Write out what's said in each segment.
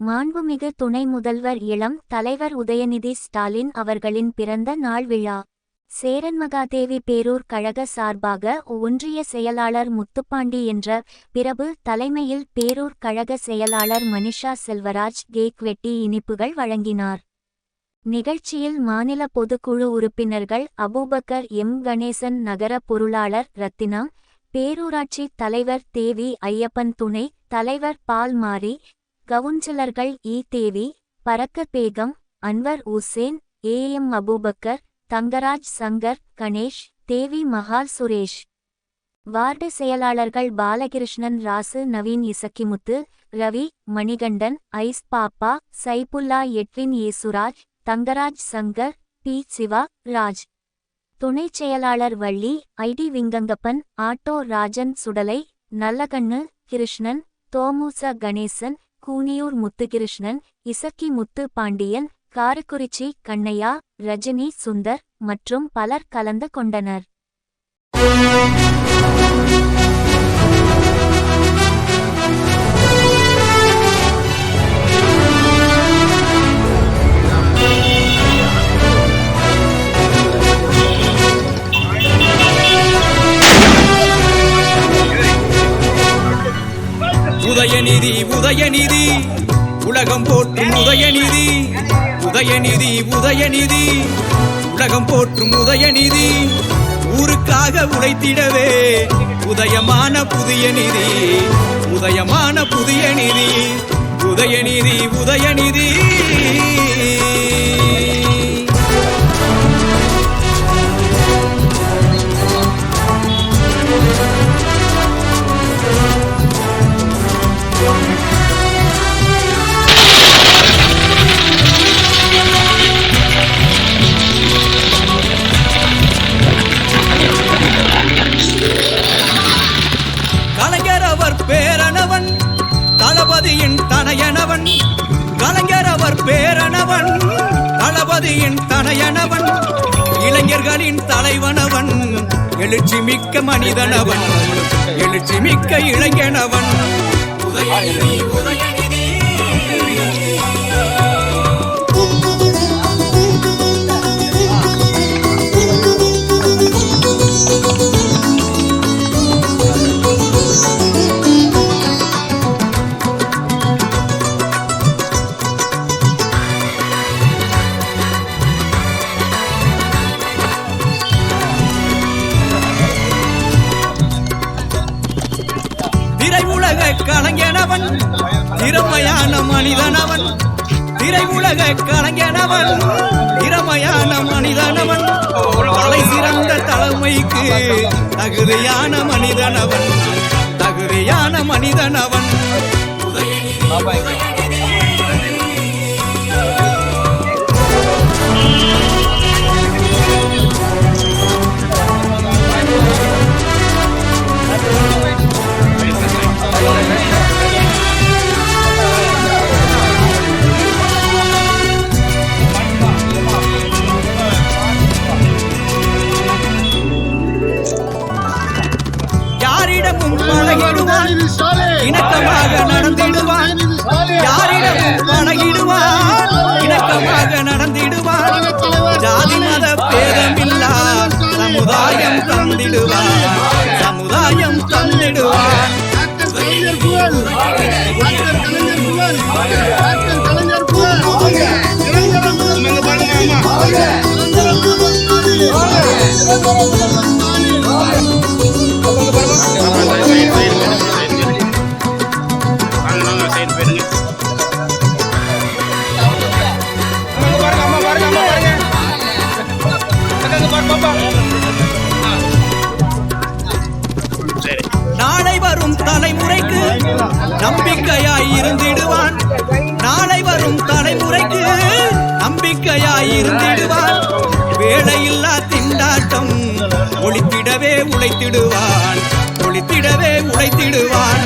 மாண்புமிகு துணை முதல்வர் இளம் தலைவர் உதயநிதி ஸ்டாலின் அவர்களின் பிறந்த நாள் விழா. சேரன்மகாதேவி பேரூர் கழக சார்பாக ஒன்றிய செயலாளர் முத்துப்பாண்டி என்ற பிரபு தலைமையில் பேரூர் கழக செயலாளர் மனிஷா செல்வராஜ் கேக் வெட்டி இனிப்புகள் வழங்கினார். நிகழ்ச்சியில் மாநில பொதுக்குழு உறுப்பினர்கள் அபூபக்கர் எம் கணேசன், நகர பொருளாளர் ரத்தினா, பேரூராட்சி தலைவர் தேவி ஐயப்பன், துணை தலைவர் பால் மாரி, கவுன்சிலர்கள் தேவி, பரக்கத் பேகம், அன்வர் உசேன், ஏஎம் அபூபக்கர், தங்கராஜ், சங்கர், கணேஷ், தேவி மஹால், சுரேஷ். வார்டு செயலாளர்கள் Balakrishnan, Rasu, Naveen, Isakkimuthu, Ravi, Manikandan, ice Pappa, Saifulla, Edwin, Yesuraj, Thangaraj, Shankar, P. Siva, Raj. துணைச் செயலாளர் வள்ளி, ஐடி விங்கங்கப்பன், ஆட்டோ ராஜன், சுடலை, நல்லகண்ணு, கிருஷ்ணன், தோமுச கணேசன், கூனியூர் முத்துகிருஷ்ணன், இசக்கி முத்து பாண்டியன், காரக்குறிச்சி கண்ணையா, ரஜினி, சுந்தர் மற்றும் பலர் கலந்து கொண்டனர். உதயநிதி உதயநிதி உலகம் போற்றும் உதயநிதி, உதயநிதி உதயநிதி உலகம் போற்றும் உதயநிதி, ஊருக்காக உழைத்திடவே உதயமான புதிய நிதி, உதயமான புதிய நிதி, உதயநிதி உதயநிதி. பேரனவன் தளபதியின் தனையனவன், கலைஞர் அவர் பேரனவன் தளபதியின் தனையனவன், இளைஞர்களின் தலைவனவன், எழுச்சி மிக்க மனிதனவன், எழுச்சி மிக்க இளைஞனவன். உதயநிதி உதயநிதி திரையுலக கலைஞனவன், திறமையான மனிதனவன், திரையுலக கலைஞனவன், திறமையான மனிதனவன், தலை சிறந்த தலைமைக்கு தகுதியான மனிதனவன், தகுதியான மனிதனவன். பழகிடுவான், இணக்கமாக நடந்திடுவான், யாரிடமும் பழகிடுவான், இணக்கமாக நடந்திடுவான், ஜாதி மத பேதமில்லா சமுதாயம் தந்திடுவான், சமுதாயம் தந்திடுவான். நாளை வரும் தலைமுறைக்கு நம்பிக்கையாய் இருந்திடுவான், நாளை வரும் தலைமுறைக்கு நம்பிக்கையாய் இருந்திடுவான், வேலையில்லா திண்டாட்டம் ஒழித்திடவே உழைத்திடுவான், ஒழித்திடவே உழைத்திடுவான்.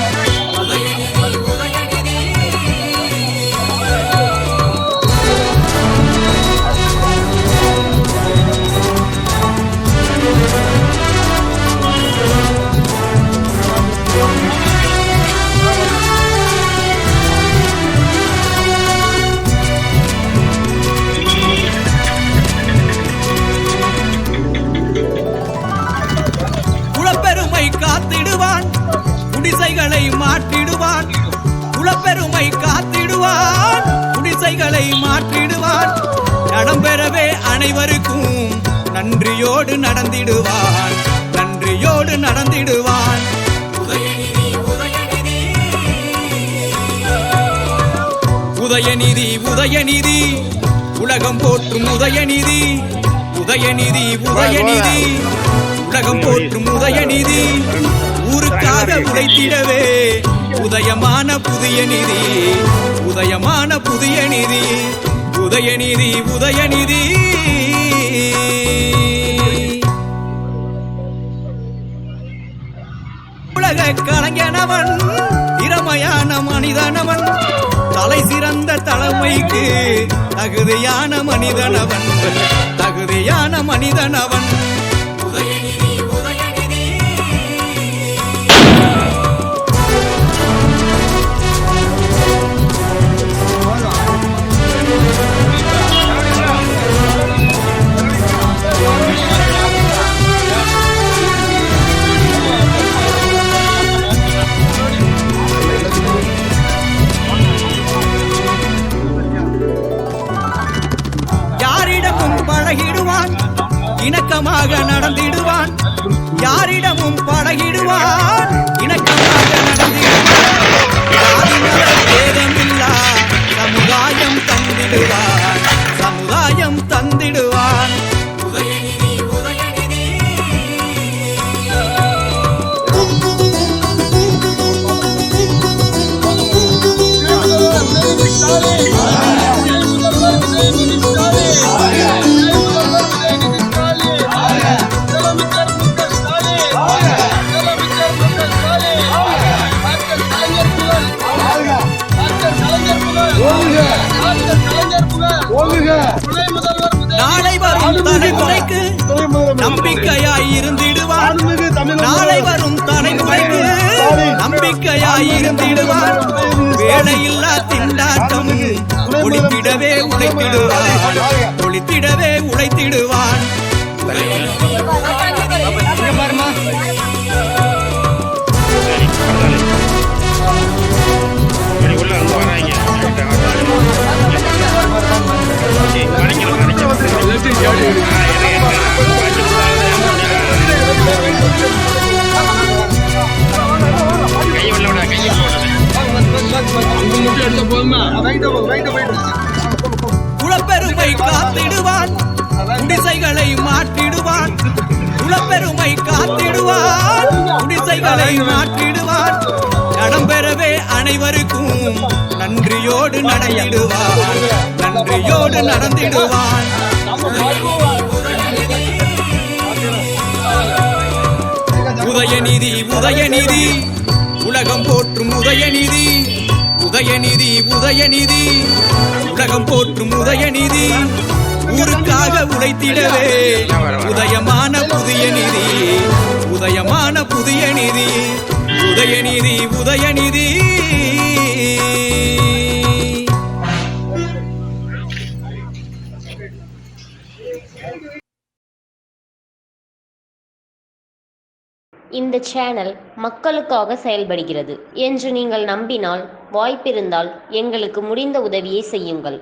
நலம் பெறவே அனைவருக்கும் நன்றியோடு நடந்திடுவான், நன்றியோடு நடந்திடுவான். உதயநிதி உதயநிதி உலகம் போற்றும் உதயநிதி, உதயநிதி உதயநிதி உலகம் போற்றும் உதயநிதி. ஊருக்காக உழைத்திடவே உதயமான புதிய நிதி, உதயமான புதிய நிதி. உதயநிதி உதயநிதி. உலக கலைஞனவன், திறமையான மனிதனவன், தலை சிறந்த தலைமைக்கு தகுதியான மனிதனவன், தகுதியான மனிதனவன். உதயநிதி உதயநிதி. பழகிடுவான், இணக்கமாக நடந்திடுவான், யாரிடமும் பழகிடுவான், இணக்கமாக நடந்திடுவான். வேதமில்லா சமுதாயம் தந்திடுவான், சமுதாயம் தந்திடுவான். உதயநிதி உதயநிதி. நாளை வரும் தலைமுறைக்கு நம்பிக்கையாய் இருந்திடுவான், நாளை வரும் தலைமுறைக்கு நம்பிக்கையாய் இருந்திடுவான். வேலையில்லா திண்டாட்டம் ஒழித்திடவே உழைத்திடுவான், ஒழித்திடவே உழைத்திடுவான். குலப்பெருமை காத்திடுவான், குடிசைகளை மாற்றிடுவான், குலப்பெருமை காத்திடுவான், குடிசைகளை மாற்றிடுவான். நடம் பெறவே அனைவருக்கும் நன்றியோடு நடந்திடுவான், நன்றியோடு நடந்திடுவான். உதயநிதி உதயநிதி உலகம் போற்றும் உதயநிதி, உதயநிதி உதயநிதி உலகம் போற்றும் உதயநிதி. ஊருக்காக உழைத்திடவே உதயமான புதிய நிதி, உதயமான புதிய நிதி. உதயநிதி உதயநிதி. இந்த சேனல் மக்களுக்காக செயல்படுகிறது என்று நீங்கள் நம்பினால், வாய்ப்பிருந்தால் எங்களுக்கு முடிந்த உதவியை செய்யுங்கள்.